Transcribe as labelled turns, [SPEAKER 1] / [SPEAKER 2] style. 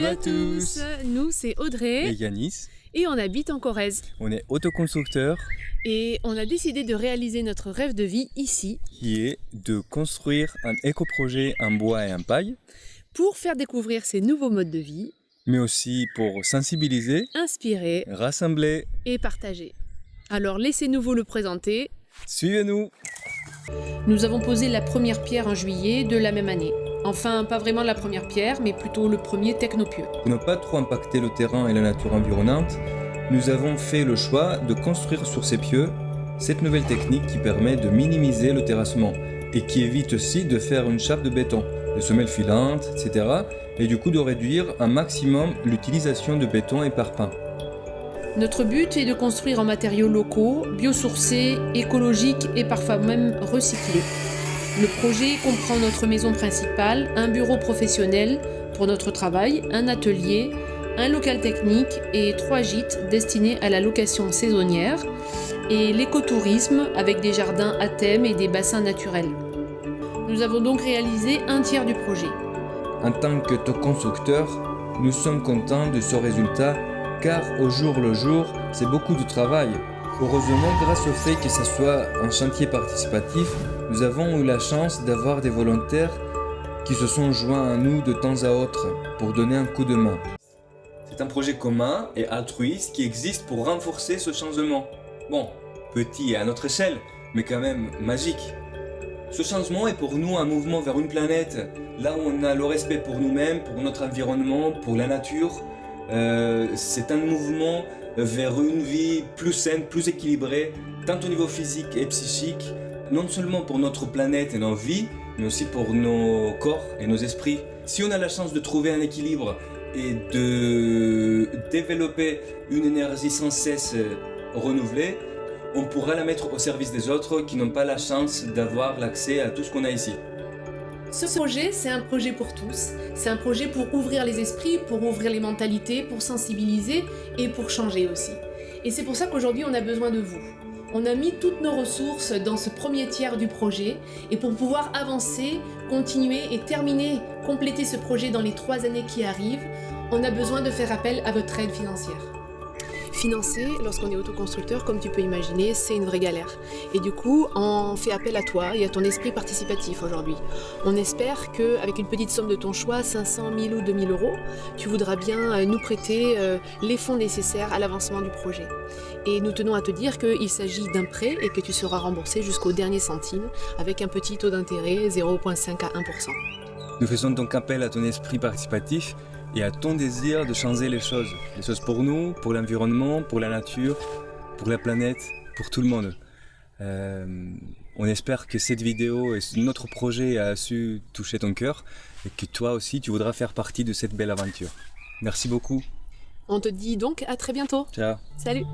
[SPEAKER 1] à tous.
[SPEAKER 2] Nous c'est Audrey
[SPEAKER 1] Et Yanis,
[SPEAKER 2] et on habite en Corrèze.
[SPEAKER 1] on est autoconstructeur
[SPEAKER 2] Et on a décidé de réaliser notre rêve de vie ici
[SPEAKER 1] qui est de construire un éco-projet en bois et en paille,
[SPEAKER 2] pour faire découvrir ces nouveaux modes de vie,
[SPEAKER 1] mais aussi pour sensibiliser,
[SPEAKER 2] inspirer
[SPEAKER 1] rassembler.
[SPEAKER 2] et partager. Alors laissez-nous vous le présenter.
[SPEAKER 1] Suivez-nous!
[SPEAKER 2] Nous avons posé la première pierre en juillet de la même année. Enfin, pas vraiment la première pierre, mais plutôt le premier technopieux.
[SPEAKER 1] Pour ne pas trop impacter le terrain et la nature environnante, nous avons fait le choix de construire sur ces pieux cette nouvelle technique qui permet de minimiser le terrassement et qui évite aussi de faire une chape de béton, de semelles filantes, etc. et du coup de réduire un maximum l'utilisation de béton et parpaing.
[SPEAKER 2] Notre but est de construire en matériaux locaux, biosourcés, écologiques et parfois même recyclés. Le projet comprend notre maison principale, un bureau professionnel pour notre travail, un atelier, un local technique et 3 gîtes destinés à la location saisonnière et l'écotourisme avec des jardins à thème et des bassins naturels. Nous avons donc réalisé un tiers du projet.
[SPEAKER 1] En tant que constructeur, nous sommes contents de ce résultat car au jour le jour, c'est beaucoup de travail. Heureusement, grâce au fait que ce soit un chantier participatif, nous avons eu la chance d'avoir des volontaires qui se sont joints à nous de temps à autre pour donner un coup de main. C'est un projet commun et altruiste qui existe pour renforcer ce changement. Bon, petit à notre échelle, mais quand même magique. Ce changement est pour nous un mouvement vers une planète, là où on a le respect pour nous-mêmes, pour notre environnement, pour la nature. C'est un mouvement vers une vie plus saine, plus équilibrée, tant au niveau physique et psychique, non seulement pour notre planète et nos vies, mais aussi pour nos corps et nos esprits. Si on a la chance de trouver un équilibre et de développer une énergie sans cesse renouvelée, on pourra la mettre au service des autres qui n'ont pas la chance d'avoir l'accès à tout ce qu'on a ici.
[SPEAKER 2] Ce projet, c'est un projet pour tous. C'est un projet pour ouvrir les esprits, pour ouvrir les mentalités, pour sensibiliser et pour changer aussi. Et c'est pour ça qu'aujourd'hui, on a besoin de vous. On a mis toutes nos ressources dans ce premier tiers du projet et pour pouvoir avancer, continuer et terminer, compléter ce projet dans les 3 années qui arrivent, on a besoin de faire appel à votre aide financière. Financer, lorsqu'on est autoconstructeur, comme tu peux imaginer, c'est une vraie galère. Et du coup, on fait appel à toi et à ton esprit participatif aujourd'hui. On espère qu'avec une petite somme de ton choix, 500, 1000 ou 2000 euros, tu voudras bien nous prêter les fonds nécessaires à l'avancement du projet. Et nous tenons à te dire qu'il s'agit d'un prêt et que tu seras remboursé jusqu'au dernier centime avec un petit taux d'intérêt 0,5 à 1%.
[SPEAKER 1] Nous faisons donc appel à ton esprit participatif et à ton désir de changer les choses pour nous, pour l'environnement, pour la nature, pour la planète, pour tout le monde. On espère que cette vidéo et notre projet a su toucher ton cœur et que toi aussi tu voudras faire partie de cette belle aventure. Merci beaucoup.
[SPEAKER 2] On te dit donc à très bientôt.
[SPEAKER 1] Ciao.
[SPEAKER 2] Salut.